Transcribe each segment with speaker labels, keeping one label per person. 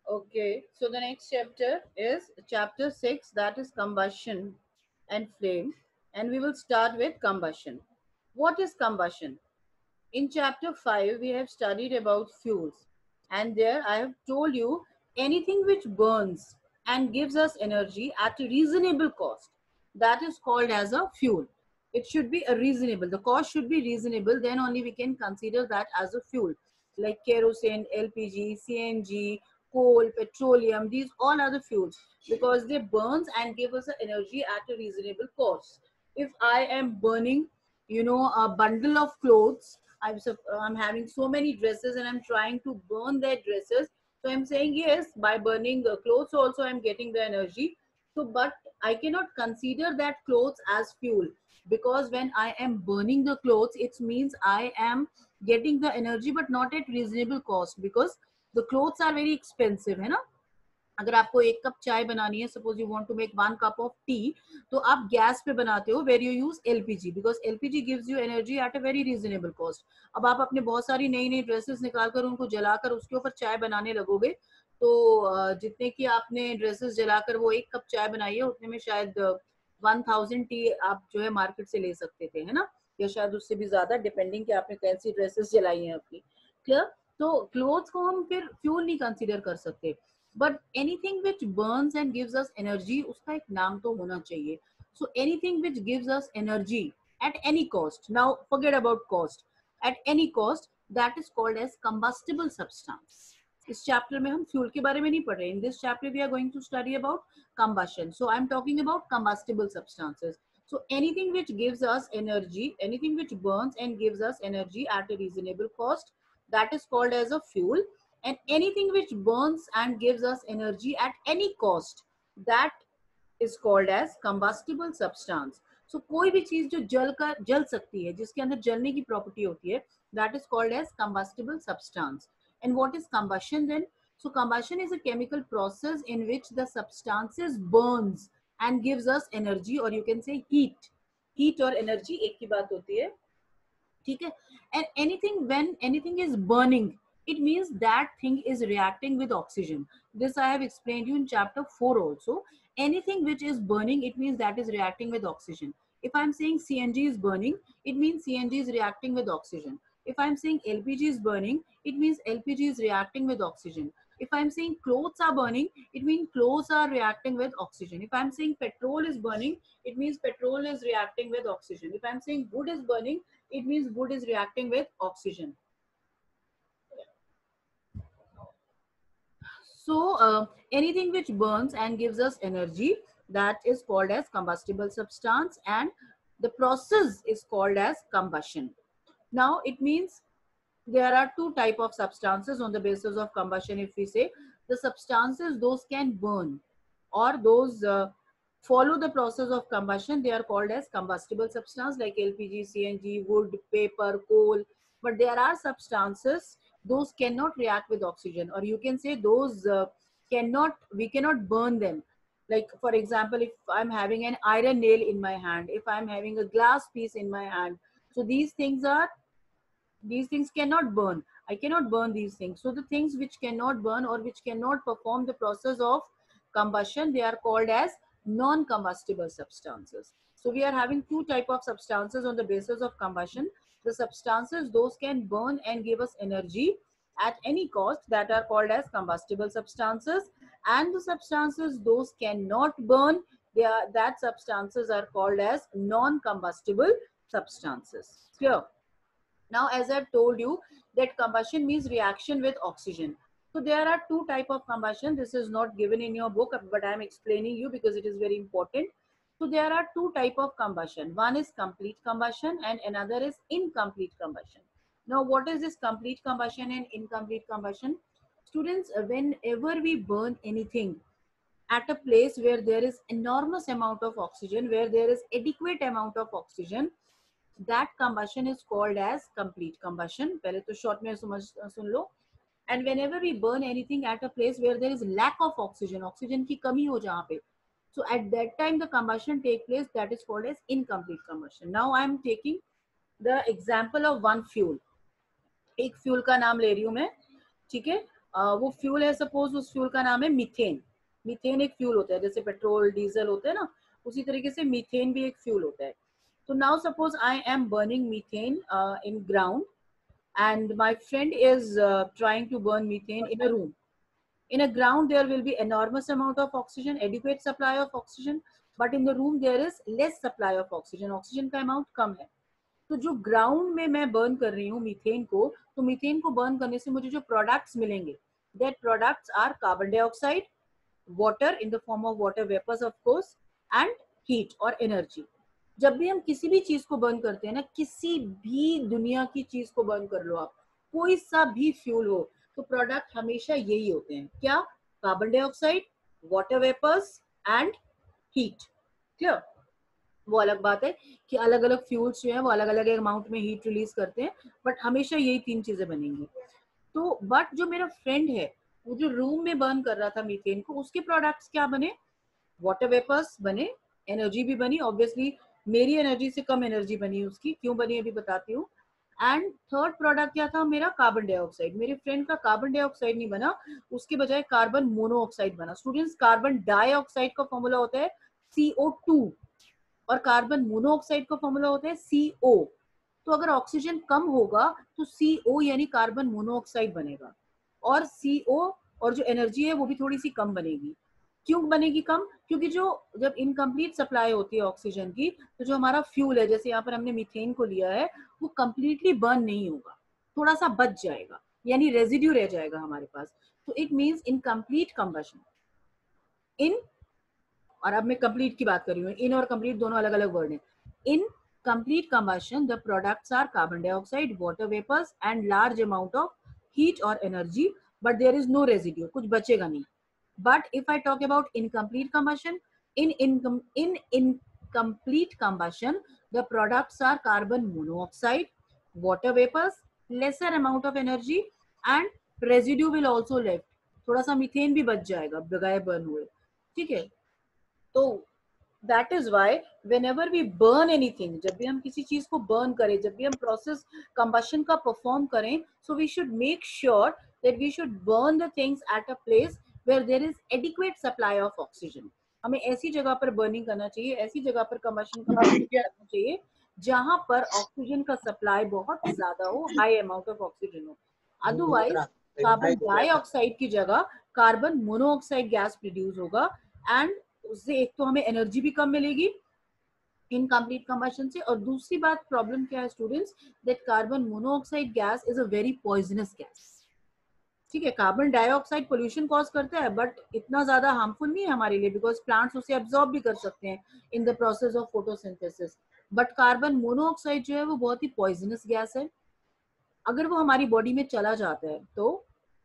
Speaker 1: Okay, so the next chapter is chapter 6, that is combustion and flame, and we will start with combustion. What is combustion? In chapter 5, we have studied about fuels, and there I have told you anything which burns and gives us energy at a reasonable cost, that is called as a fuel. It should be a reasonable, the cost should be reasonable, then only we can consider that as a fuel. Like kerosene, LPG, CNG, coal, petroleum, these all are the fuels because they burns and give us the energy at a reasonable cost. If I am burning, a bundle of clothes, I'm having so many dresses and I'm trying to burn their dresses. So I'm saying yes, by burning the clothes also I'm getting the energy. So, but I cannot consider that clothes as fuel because when I am burning the clothes, it means I am getting the energy, but not at reasonable cost because the clothes are very expensive, है ना. अगर आपको एक cup चाय बनानी है, suppose you want to make 1 cup of tea, तो आप गैस पे बनाते हो where you use LPG because LPG gives you energy at a very reasonable cost. अब आप अपने बहुत सारी नई नई ड्रेसेस निकालकर उनको जलाकर उसके ऊपर चाय बनाने लगोगे, तो जितने की आपने ड्रेसेस जलाकर वो 1 कप चाय बनाई है उतने में शायद 1000 टी आप जो है मार्केट से ले सकते थे, है ना, या शायद उससे भी ज्यादा, डिपेंडिंग कि आपने कैसी ड्रेसेस जलाई हैं अपनी. क्लियर. तो क्लोथ्स को हम फिर फ्यूल नहीं कंसीडर कर सकते, but anything which burns and gives us energy, उसका एक नाम तो होना चाहिए. So anything which gives us energy at any cost, now forget about cost, at any cost, that is called as combustible substance. इस chapter में हम fuel के बारे में नहीं पढ़ रहे. In this chapter we are going to study about combustion. So I'm talking about combustible substances. So anything which gives us energy, anything which burns and gives us energy at a reasonable cost, that is called as a fuel. And anything which burns and gives us energy at any cost, that is called as combustible substance. So कोई भी चीज जो जल सकती है, जिसके अंदर जलने की प्रॉपर्टी होती है, that is called as combustible substance. And what is combustion then? So combustion is a chemical process in which the substances burns and gives us energy, or you can say heat. Heat और energy एक ही बात होती है, ठीक है. And anything, when anything is burning, it means that thing is reacting with oxygen. This I have explained you in chapter 4 also. Anything which is burning, it means that is reacting with oxygen. If I'm saying CNG is burning, it means CNG is reacting with oxygen. If I'm saying LPG is burning, it means LPG is reacting with oxygen. If I'm saying clothes are burning, it means clothes are reacting with oxygen. If I'm saying petrol is burning, it means petrol is reacting with oxygen. If I'm saying wood is burning, it means wood is reacting with oxygen. So anything which burns and gives us energy, that is called as combustible substance, and the process is called as combustion. Now it means there are two type of substances on the basis of combustion. If we say the substances those can burn or those follow the process of combustion, they are called as combustible substance, like LPG, CNG, wood, paper, coal. But there are substances those cannot react with oxygen, or you can say those we cannot burn them. Like for example, if I'm having an iron nail in my hand, if I'm having a glass piece in my hand, so these things cannot burn. I cannot burn these things. So the things which cannot burn or which cannot perform the process of combustion, they are called as non-combustible substances. So we are having two type of substances on the basis of combustion. The substances those can burn and give us energy at any cost, that are called as combustible substances, and the substances those cannot burn, that substances are called as non-combustible substances. Clear? Now, as I've told you that combustion means reaction with oxygen. So there are two type of combustion. This is not given in your book, but I am explaining you because it is very important. So there are two type of combustion. One is complete combustion and another is incomplete combustion. Now, what is this complete combustion and incomplete combustion? Students, whenever we burn anything at a place where there is enormous amount of oxygen, where there is adequate amount of oxygen, that combustion is called as complete combustion. पहले तो short में सुन लो. And whenever we burn anything at a place where there is lack of oxygen, oxygen की कमी हो जहाँ पे, so at that time the combustion take place, that is called as incomplete combustion. Now I am taking the example of one fuel. एक fuel का नाम ले रही हूँ मैं, ठीक है. वो फ्यूल है, सपोज उस फ्यूल का नाम है मीथेन। मीथेन एक फ्यूल होता है, जैसे पेट्रोल डीजल होते हैं ना, उसी तरीके से मीथेन भी एक फ्यूल होता है। तो now suppose I am burning methane in ground, and my friend is trying to burn methane in a room. In a ground there will be enormous amount of oxygen, adequate supply of oxygen, but in the room there is less supply of oxygen, oxygen का amount कम है। तो जो ground में मैं burn कर रही हूँ methane को, तो मीथेन को बर्न करने से मुझे जो प्रोडक्ट्स मिलेंगे, that products are carbon dioxide, water in the form of water vapours of course, and heat और एनर्जी। जब भी हम किसी भी चीज को बर्न करते हैं ना, किसी भी दुनिया की चीज को बर्न कर लो आप, कोई सा भी फ्यूल हो, तो प्रोडक्ट हमेशा यही होते हैं, क्या? Carbon dioxide, water vapours and heat. Clear? वो अलग बात है कि अलग अलग फ्यूल्स जो है वो अलग अलग अमाउंट में हीट रिलीज करते हैं, बट हमेशा यही तीन चीजें बनेंगी। तो बट जो मेरा फ्रेंड है, वो जो रूम में बर्न कर रहा था मीथेन को, उसके प्रोडक्ट्स क्या बने? वाटर वेपर्स बने, एनर्जी भी बनी, ऑब्वियसली मेरी एनर्जी से कम एनर्जी बनी उसकी, क्यों बनी अभी बताती हूँ। एंड थर्ड प्रोडक्ट क्या था मेरा? Carbon dioxide. मेरे फ्रेंड का कार्बन डाइऑक्साइड नहीं बना, उसके बजाय कार्बन मोनोऑक्साइड बना। स्टूडेंट्स, कार्बन डाइऑक्साइड का फॉर्मूला होता है CO2 और कार्बन मोनोऑक्साइड का फॉर्मूला होता है CO। तो अगर ऑक्सीजन कम होगा तो CO यानी कार्बन मोनोऑक्साइड बनेगा, और CO और जो एनर्जी है वो भी थोड़ी सी कम बनेगी। क्यों बनेगी कम? क्योंकि जो जब इनकम्प्लीट सप्लाई होती है ऑक्सीजन की, तो जो हमारा फ्यूल है, जैसे यहाँ पर हमने मीथेन को लिया है, वो कंप्लीटली बर्न नहीं होगा, थोड़ा सा बच जाएगा, यानी रेजिड्यू रह जाएगा हमारे पास। तो इट मीन्स इनकम्प्लीट कंबशन। इन, और अब मैं कंप्लीट की बात कर रही हूँ, इन और कंप्लीट दोनों अलग अलग वर्ड हैं। In complete combustion the products are carbon dioxide, water vapours and large amount of heat और energy, but there is no residue, कुछ बचेगा नहीं। But if I talk about incomplete combustion, in incomplete combustion the products are carbon monoxide, water vapors, lesser amount of energy, and residue will also left, थोड़ा सा methane भी बच जाएगा बगैर burn हुए। ठीक है? तो that is why whenever we burn anything, जब भी हम किसी चीज को बर्न करें, जब भी हम प्रोसेस कंबशन का परफॉर्म करें, so we should make sure that we should burn the things at a place where there is adequate supply of oxygen. हमें ऐसी जगह पर बर्निंग करना चाहिए, ऐसी जगह पर कंबशन का प्रोसेस करना चाहिए जहां पर ऑक्सीजन का सप्लाई बहुत ज्यादा हो, हाई अमाउंट ऑफ ऑक्सीजन हो। अदरवाइज कार्बन डाइऑक्साइड की जगह कार्बन मोनोऑक्साइड गैस प्रोड्यूस होगा, एंड उससे एक तो हमें एनर्जी भी कम मिलेगी इनकम्प्लीट कंबशन से, और दूसरी बात प्रॉब्लम क्या है students, that carbon monoxide gas is a very poisonous gas. ठीक है? कार्बन डाइऑक्साइड पोल्यूशन कॉज करता है, बट इतना ज्यादा हार्मफुल नहीं है हमारे लिए, बिकॉज प्लांट्स उसे एब्जॉर्ब भी कर सकते हैं in the process of photosynthesis. But carbon monoxide जो है वो बहुत ही पॉइजनस गैस है। अगर वो हमारी बॉडी में चला जाता है तो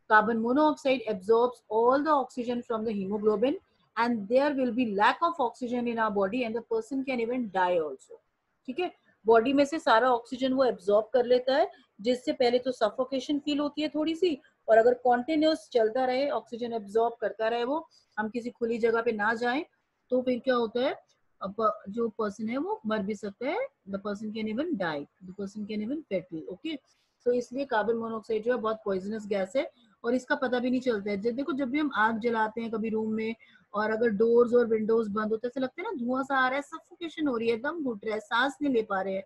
Speaker 1: carbon monoxide absorbs all the oxygen from the haemoglobin, and there will be lack of oxygen in our body and the person can even die also। ठीक है? बॉडी में से सारा ऑक्सीजन वो एब्जॉर्ब कर लेता है, जिससे पहले तो सफोकेशन फील होती है थोड़ी सी, और अगर कॉन्टिन्यूस चलता रहे, ऑक्सीजन एब्जॉर्ब करता रहे, वो हम किसी खुली जगह पे ना जाएं, तो फिर क्या होता है, अब जो पर्सन है वो मर भी सकता है, the person can even die, the person can even perish. Okay? तो इसलिए कार्बन मोनोऑक्साइड जो है बहुत पॉइजनस गैस है, और इसका पता भी नहीं चलता है। जब देखो, जब भी हम आग जलाते हैं कभी रूम में, और अगर डोर्स और विंडोज बंद होते, ऐसा लगता है ना धुआं सा आ रहा है, सफोकेशन हो रही है, दम घुट रहा है, सांस नहीं ले पा रहे हैं।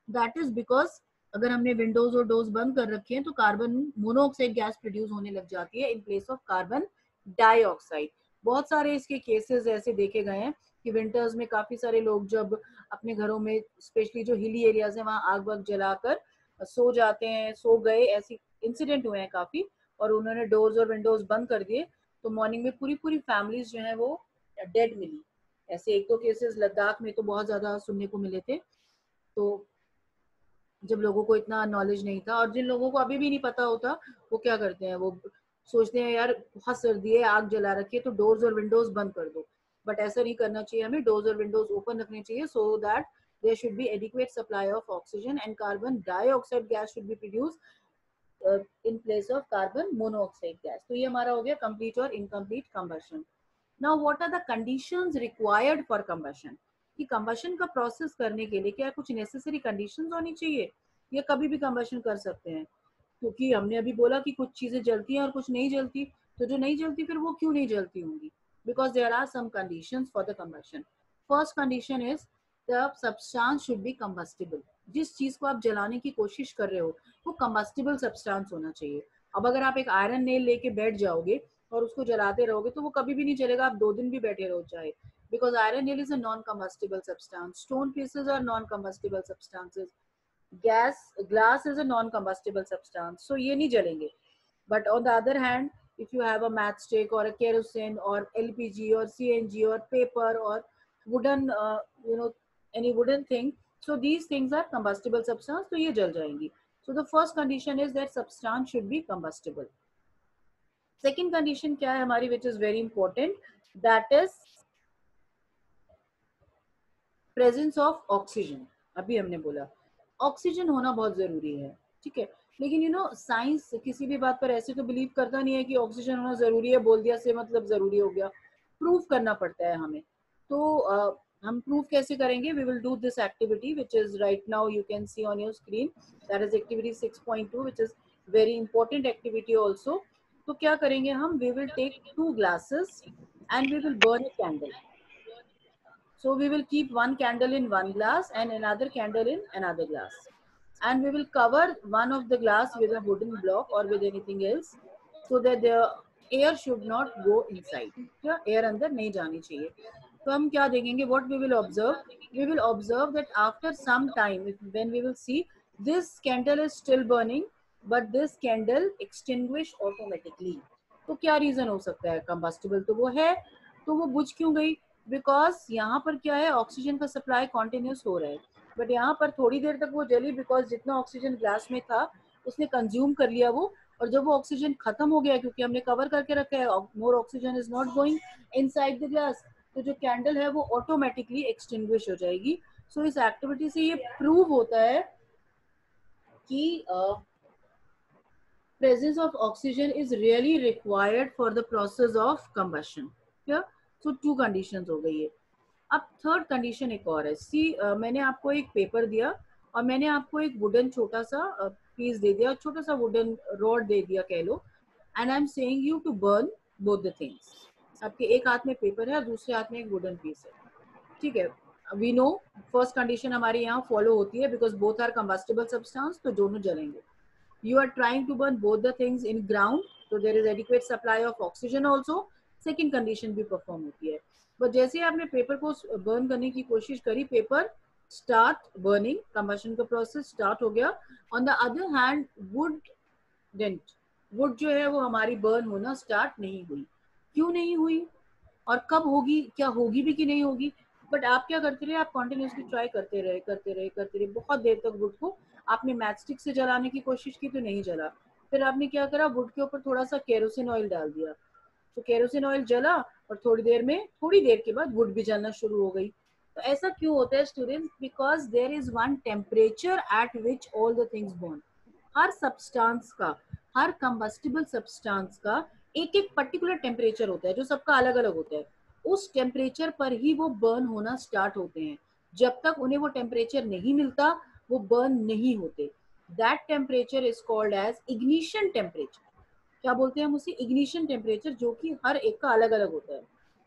Speaker 1: दैट इज बिकॉज अगर हमने विंडोज और डोर्स बंद कर रखे हैं तो कार्बन मोनोऑक्साइड गैस प्रोड्यूस होने लग जाती है in place of carbon dioxide. बहुत सारे इसके केसेस ऐसे देखे गए हैं कि विंटर्स में काफी सारे लोग जब अपने घरों में, स्पेशली जो हिली एरियाज है, वहां आग वाग जलाकर सो जाते हैं, सो गए, ऐसे इंसिडेंट हुए हैं काफी, और उन्होंने डोर्स और विंडोज बंद कर दिए, तो मॉर्निंग में पूरी पूरी फैमिलीज जो है वो डेड मिली। ऐसे एक दो केसेस लद्दाख में तो बहुत ज्यादा सुनने को मिले थे। तो जब लोगों को इतना नॉलेज नहीं था, और जिन लोगों को अभी भी नहीं पता होता, वो क्या करते हैं, वो सोचते हैं यार बहुत सर्दी है, आग जला रखी है, तो डोर्स और विंडोज बंद कर दो। बट ऐसा नहीं करना चाहिए, हमें डोर्स और विंडोज ओपन रखने चाहिए, so that there should be adequate supply of oxygen and carbon dioxide gas should be produced in place of carbon monoxide gas। तो ये हमारा हो गया complete और incomplete combustion। Now what are the conditions required for combustion? कि combustion का process करने के लिए क्या कुछ necessary conditions होनी चाहिए, या कभी भी combustion कर सकते हैं? क्योंकि हमने अभी बोला कि कुछ चीजें जलती हैं और कुछ नहीं जलती, तो जो नहीं जलती फिर वो क्यों नहीं जलती होंगी? Because there are some conditions for the combustion. First condition is the substance should be combustible. जिस चीज को आप जलाने की कोशिश कर रहे हो वो कंबस्टिबल सब्सटेंस होना चाहिए. अब अगर आप एक आयरन नेल लेके बैठ जाओगे और उसको जलाते रहोगे तो वो कभी भी नहीं चलेगा, आप 2 दिन भी बैठे रहो चाहे, because iron nail is a non-combustible substance. Stone pieces are non-combustible substances. Glass is a non-combustible substance. So ये नहीं जलेंगे. But on the other hand, if you have a matchstick or a kerosene or LPG or CNG or paper or wooden, any wooden thing, so these things are combustible substance. तो ये जल जाएंगी. So the first condition is that substance should be combustible. Second condition क्या है हमारी, which is very important, that is presence of oxygen. अभी हमने बोला ऑक्सीजन होना बहुत जरूरी है, ठीक है. लेकिन साइंस किसी भी बात पर ऐसे तो बिलीव करता नहीं है कि ऑक्सीजन होना जरूरी है, बोल दिया से मतलब जरूरी हो गया. प्रूफ करना पड़ता है हमें. तो हम प्रूफ कैसे करेंगे? We will do this activity which is right now you can see on your screen. That is activity 6.2 which is very important activity also. तो क्या करेंगे हम? We will take 2 glasses and we will burn a candle. So we will keep one candle in one glass and another candle in another glass. And we will cover one of the glass with a wooden block or with anything else so that the air should not go inside. क्या air अंदर नहीं जानी चाहिए. तो हम क्या देखेंगे? What we will observe? We will observe that after some time, when we will see this candle is still burning, but this candle extinguish automatically. तो क्या रीजन हो सकता है? कंबस्टिबल तो वो है, तो वो बुझ क्यों गई? बिकॉज यहाँ पर क्या है, ऑक्सीजन का सप्लाई कॉन्टिन्यूस हो रहा है, बट यहाँ पर थोड़ी देर तक वो जली बिकॉज जितना ऑक्सीजन ग्लास में था उसने कंज्यूम कर लिया वो. और जब वो ऑक्सीजन खत्म हो गया क्योंकि हमने कवर करके रखा है, मोर oxygen is not going inside the glass, तो जो कैंडल है वो ऑटोमेटिकली एक्सटिंग्विश हो जाएगी. सो इस एक्टिविटी से ये प्रूव होता है कि presence of oxygen is really required for the process of combustion. क्या? So 2 conditions हो गई है. अब थर्ड कंडीशन एक और है. सी मैंने आपको एक पेपर दिया और मैंने आपको एक वुडन छोटा सा पीस दे दिया, छोटा सा वुडन रॉड दे दिया कह लो, and I am saying you to burn both the things. आपके एक हाथ में पेपर है और दूसरे हाथ में एक वुडन पीस है, ठीक है. वी नो फर्स्ट कंडीशन हमारे यहाँ फॉलो होती है because both are combustible substance, तो दोनों जलेंगे. You are trying to burn both the things in ground, so there is adequate supply of oxygen also. Second condition भी perform होती है. but जैसे ही आपने पेपर को बर्न करने की कोशिश करी, पेपर स्टार्ट बर्निंग, कंबशन का प्रोसेस स्टार्ट हो गया. On the other hand wood doesn't, wood जो है वो हमारी बर्न होना स्टार्ट नहीं हुई. क्यों नहीं हुई और कब होगी, क्या होगी भी कि नहीं होगी? बट आप क्या करते रहे? आप कॉन्टिन्यूसली ट्राई करते रहे बहुत देर तक. वुड को आपने मैचस्टिक से जलाने की कोशिश की तो नहीं जला. फिर आपने क्या करा? वुड के ऊपर थोड़ा सा केरोसिन ऑयल डाल दिया, तो केरोसिन ऑयल जला और थोड़ी देर के बाद वुड भी जलना शुरू हो गई. तो ऐसा क्यों होता है students? Because there is one temperature at which all the things burn. हर सब्सटेंस का, हर कंबस्टिबल सब्सटेंस का एक एक पर्टिकुलर टेम्परेचर होता है जो सबका अलग अलग होता है. उस टेम्परेचर पर ही वो बर्न होना स्टार्ट होते हैं. जब तक उन्हें वो टेम्परेचर नहीं मिलता वो बर्न नहीं होते. That temperature is called as ignition temperature. क्या बोलते हैं हम उसे? इग्निशन टेम्परेचर, जो कि हर एक का अलग अलग होता है.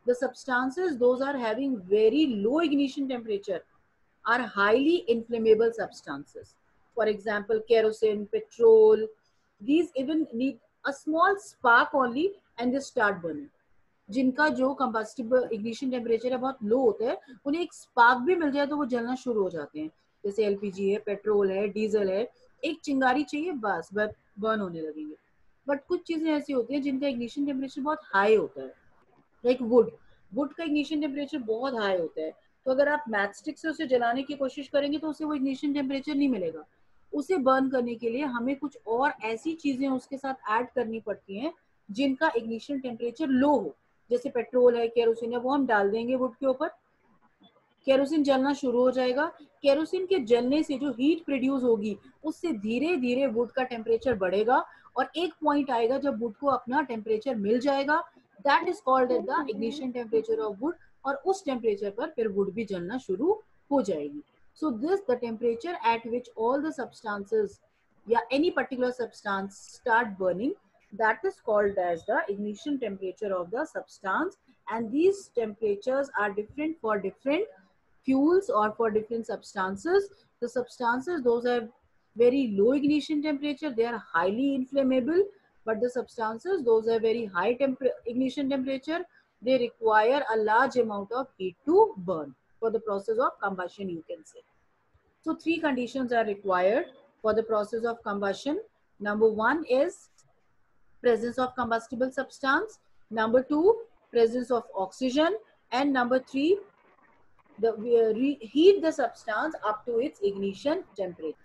Speaker 1: The substances those are having very low ignition temperature are highly inflammable substances. For example, kerosene, petrol, these even need a small spark only and they start burning. जिनका जो कंबस्टिबल इग्निशन टेम्परेचर है बहुत लो होता है, उन्हें एक spark भी मिल जाए तो वो जलना शुरू हो जाते हैं. जैसे एलपीजी है, पेट्रोल है, डीजल है, एक चिंगारी चाहिए बस बर्न होने लगेंगे. बट कुछ चीजें ऐसी होती हैं जिनका इग्निशन टेम्परेचर बहुत हाई होता है. लाइक वुड का इग्निशन टेम्परेचर बहुत हाई होता है, तो अगर आप मैचस्टिक से उसे जलाने की कोशिश करेंगे तो उसे वो इग्निशन टेम्परेचर नहीं मिलेगा. उसे बर्न करने के लिए हमें कुछ और ऐसी चीजें उसके साथ ऐड करनी पड़ती हैं जिनका इग्निशन टेम्परेचर लो हो. जैसे पेट्रोल है, केरोसिन है, वो हम डाल देंगे वुड के ऊपर, केरोसिन जलना शुरू हो जाएगा. केरोसिन के जलने से जो हीट प्रोड्यूस होगी उससे धीरे धीरे वुड का टेम्परेचर बढ़ेगा और एक पॉइंट आएगा जब वुड को अपना टेम्परेचर मिल जाएगा. That is called at the ignition temperature of would. और उस टेम्परेचर पर फिर वुड भी जलना शुरू हो जाएगी. So this the temperature at which all the substances या any particular substance start burning, that is called as the ignition temperature of the substance. And these temperatures are different for different fuels or for different substances. The substances, those have very low ignition temperature, they are highly inflammable. But the substances, those have very high ignition temperature, they require a large amount of heat to burn for the process of combustion, you can say. So three conditions are required for the process of combustion. Number one is presence of combustible substance. Number two, presence of oxygen. And number three, heat the substance up to its ignition temperature.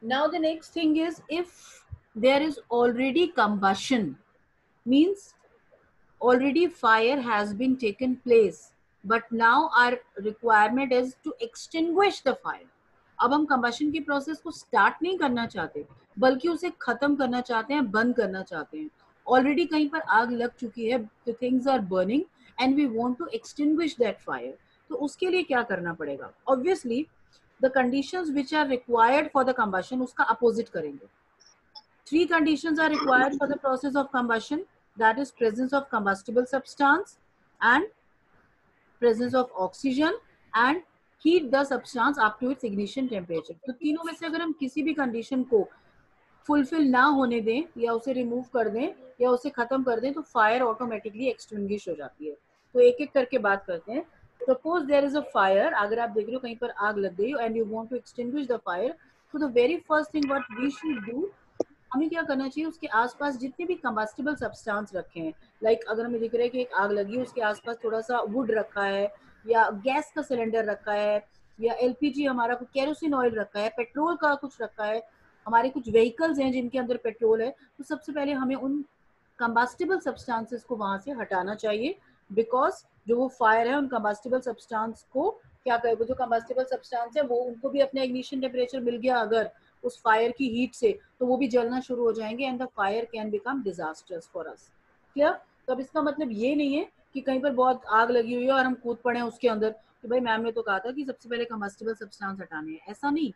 Speaker 1: Now the next thing is, if there is already combustion, means already fire has been taken place, but now our requirement is to extinguish the fire. अब हम combustion की process को start नहीं करना चाहते, बल्कि उसे खत्म करना चाहते हैं, बंद करना चाहते हैं. ऑलरेडी कहीं पर आग लग चुकी है, the things are burning and we want to extinguish that fire. तो उसके लिए क्या करना पड़ेगा? Obviously the conditions which are required for the combustion, उसका अपोजिट करेंगे. Three conditions are required for the process of combustion, that is presence of combustible substance and presence of oxygen and heat the substance up to its ignition temperature. तो तीनों में से अगर हम किसी भी कंडीशन को फुलफिल ना होने दें या उसे रिमूव कर दें या उसे खत्म कर दें तो फायर ऑटोमेटिकली एक्सटिंग्विश हो जाती है. तो एक एक करके बात करते हैं. Suppose there is a fire, अगर आप देख रहे हो कहीं पर आग लग गई and you want to extinguish the fire, तो the very first thing what we should do, हमें क्या करना चाहिए, उसके आसपास जितने भी कंबस्टिबल सब्सटेंस रखे हैं, लाइक अगर हमें दिख रहा है कि एक आग लगी है, उसके आसपास थोड़ा सा वुड रखा है या गैस का सिलेंडर रखा है या एलपीजी हमारा कुछ केरोसिन ऑयल रखा है, पेट्रोल का कुछ रखा है, हमारे कुछ व्हीकल्स हैं जिनके अंदर पेट्रोल है, तो सबसे पहले हमें उन कंबस्टिबल सब्सटेंसेस को वहां से हटाना चाहिए. बिकॉज जो वो फायर है उन कंबस्टिबल सब्सटेंस को क्या करे, वो जो कंबस्टिबल सब्सटेंस है वो उनको भी अपना इग्निशन टेम्परेचर मिल गया अगर उस फायर की हीट से, तो वो भी जलना शुरू हो जाएंगे and the fire can become disasters for us. Clear? तो अब इसका मतलब ये नहीं है कि कहीं पर बहुत आग लगी हुई है और हम कूद पड़े हैं उसके अंदर कि भाई मैम ने तो कहा था कि सबसे पहले कंबस्टिबल सब्सटेंस हटाने हैं. ऐसा नहीं.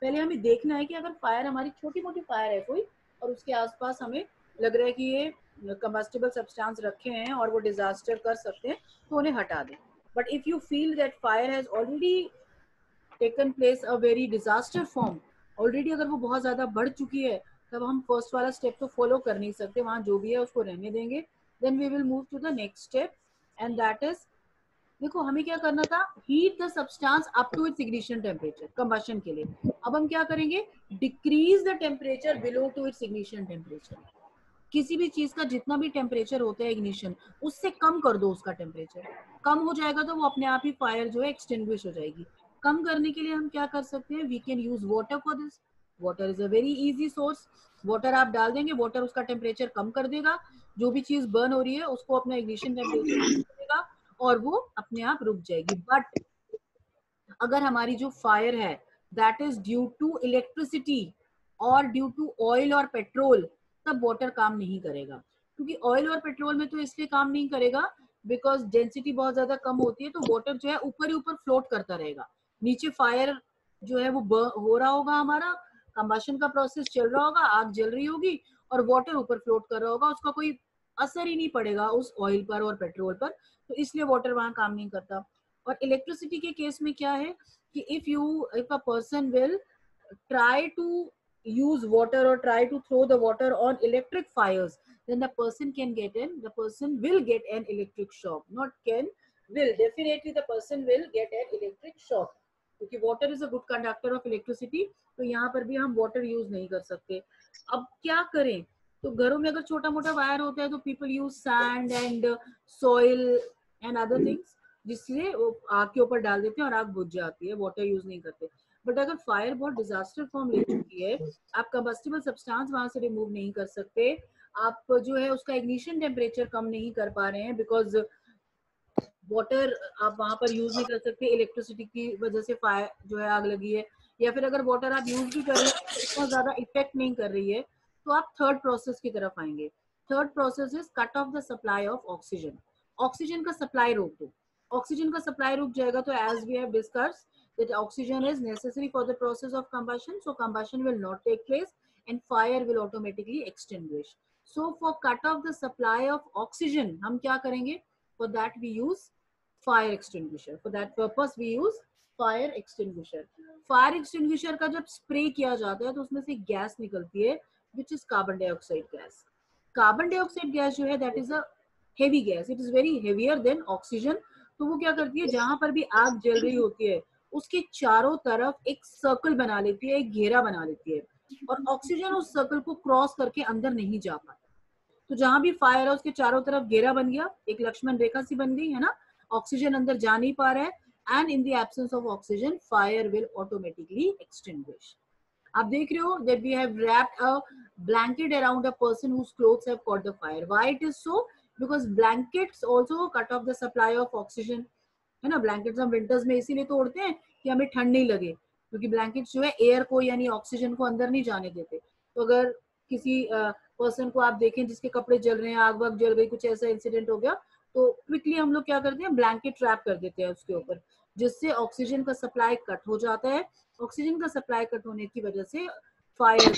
Speaker 1: पहले हमें देखना है कि अगर फायर हमारी छोटी मोटी फायर है कोई और उसके आसपास हमें लग रहा है कि ये कंबस्टिबल सब्सटेंस रखे हैं और वो डिजास्टर कर सकते हैं, तो उन्हें हटा दें. But if you feel that fire has already taken place a very disaster form, already अगर वो बहुत ज्यादा बढ़ चुकी है, तब हम फर्स्ट वाला स्टेप तो फॉलो कर नहीं सकते, वहां जो भी है उसको रहने देंगे. Then we will move to the next step and that is, देखो हमें क्या करना था, heat the substance up to its ignition temperature combustion के लिए. अब हम क्या करेंगे, decrease the temperature below to its ignition temperature. किसी भी चीज का जितना भी टेम्परेचर होता है इग्निशन, उससे कम कर दो उसका टेम्परेचर. कम हो जाएगा तो वो अपने आप ही फायर जो है एक्सटिंग्विश हो जाएगी. कम करने के लिए हम क्या कर सकते हैं, we can use water for this. Water is a very easy source. Water आप डाल देंगे, वाटर उसका टेम्परेचर कम कर देगा, जो भी चीज बर्न हो रही है उसको अपना इग्निशन टेम्परेचर कम करेगा और वो अपने आप रुक जाएगी. बट अगर हमारी जो फायर है that is due to electricity और ड्यू टू ऑयल और पेट्रोल, तब वाटर काम नहीं करेगा. क्योंकि ऑयल और पेट्रोल में तो इसलिए काम नहीं करेगा बिकॉज डेंसिटी बहुत ज्यादा कम होती है, तो वाटर जो है ऊपर ही ऊपर फ्लोट करता रहेगा. नीचे फायर जो है वो हो रहा होगा, हमारा कंबशन का प्रोसेस चल रहा होगा, आग जल रही होगी और वाटर ऊपर फ्लोट कर रहा होगा, उसका कोई असर ही नहीं पड़ेगा उस ऑयल पर और पेट्रोल पर. तो इसलिए वाटर वहां काम नहीं करता. और इलेक्ट्रिसिटी के केस में क्या है कि if a person will try to use water or try to throw the water on electric fires, then the person will get an electric shock. Not can, will, definitely the person will get an electric shock, क्योंकि water is a good conductor of electricity. तो यहाँ पर भी हम water use नहीं कर सकते. अब क्या करें, तो घरों में अगर छोटा मोटा वायर होता है तो people use sand and soil and other things, जिससे आग के ऊपर डाल देते हैं और आग बुझ जाती है, वाटर यूज नहीं करते. बट अगर फायर बहुत डिजास्टर फॉर्म ले चुकी है, आप कंबस्टिबल सब्सटेंस वहां से रिमूव नहीं कर सकते, आप जो है उसका इग्निशन टेम्परेचर कम नहीं कर पा रहे हैं बिकॉज वाटर आप वहां पर यूज नहीं कर सकते, इलेक्ट्रिसिटी की वजह से फायर जो है आग लगी है, या फिर अगर वाटर आप यूज भी कर रहे हैं तो इतना ज्यादा इफेक्ट नहीं कर रही है, तो आप थर्ड प्रोसेस की तरफ आएंगे. Third process is cut off the supply of oxygen. Oxygen का सप्लाई रोक दो. ऑक्सीजन का सप्लाई रुक जाएगा तो as we have discuss that oxygen is necessary for the process of combustion, so combustion will not take place and fire will automatically extinguish. So for cut off the supply of oxygen, हम क्या करेंगे? For that we use fire extinguisher. For that purpose we use fire extinguisher. Fire extinguisher का जब spray किया जाता है तो उसमें से गैस निकलती है which is carbon dioxide gas. Carbon dioxide gas जो है that is a heavy gas. It is very heavier than oxygen. तो वो क्या करती है, जहां पर भी आग जल रही होती है उसके चारों तरफ एक सर्कल बना लेती है, एक घेरा बना लेती है, और ऑक्सीजन उस सर्कल को क्रॉस करके अंदर नहीं जा पाता. तो जहां भी फायर है उसके चारों तरफ घेरा बन गया, एक लक्ष्मण रेखा सी बन गई है ना, ऑक्सीजन अंदर जा नहीं पा रहा है, and in the absence of oxygen fire will automatically extinguish. आप देख रहे हो that we have wrapped a blanket around a person whose clothes have caught the fire. Why it is so? Because blankets also cut off the supply of oxygen. है ना, blankets हम winters में इसीलिए तो ओढ़ते हैं कि हमें ठंड नहीं लगे, क्योंकि ब्लैंकेट्स जो है एयर को यानी ऑक्सीजन को अंदर नहीं जाने देते. तो अगर किसी पर्सन को आप देखें जिसके कपड़े जल रहे हैं, आग वाग जल गई, कुछ ऐसा इंसिडेंट हो गया, तो क्विकली हम लोग क्या करते हैं, ब्लैंकेट रैप कर देते हैं उसके ऊपर, जिससे ऑक्सीजन का सप्लाई कट हो जाता है. ऑक्सीजन का सप्लाई कट होने की वजह से फायर.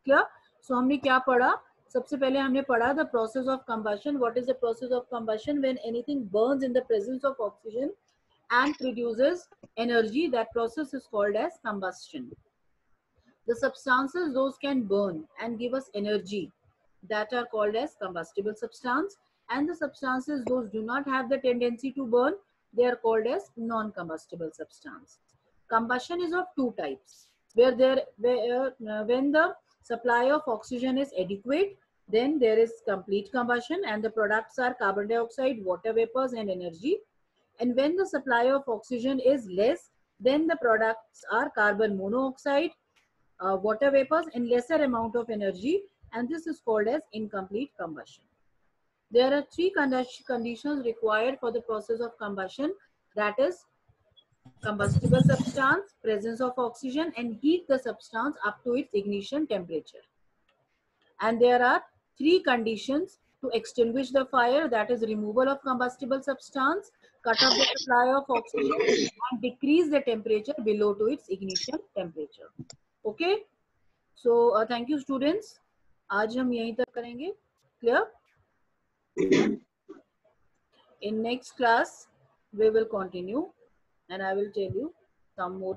Speaker 1: क्लियर? सो हमने क्या पढ़ा? सबसे पहले हमने पढ़ा the process of combustion. What is the process of combustion? When anything Burns in the presence of oxygen and produces energy, that process is called as combustion. The substances those can burn and give us energy, that are called as combustible substance, and the substances those do not have the tendency to burn, they are called as non-combustible substance. Combustion is of two types, when the supply of oxygen is adequate, then there is complete combustion and the products are carbon dioxide, water vapors and energy. And when the supply of oxygen is less, then the products are carbon monoxide, water vapors and lesser amount of energy, and this is called as incomplete combustion. There are three conditions required for the process of combustion, that is combustible substance, presence of oxygen, and heat the substance up to its ignition temperature. And there are three conditions to extinguish the fire, that is removal of combustible substance, cut off the supply of oxygen, and decrease the temperature below to its ignition temperature. Okay, so thank you students. आज हम यहीं तक करेंगे. Clear? In next class we will continue and I will tell you some more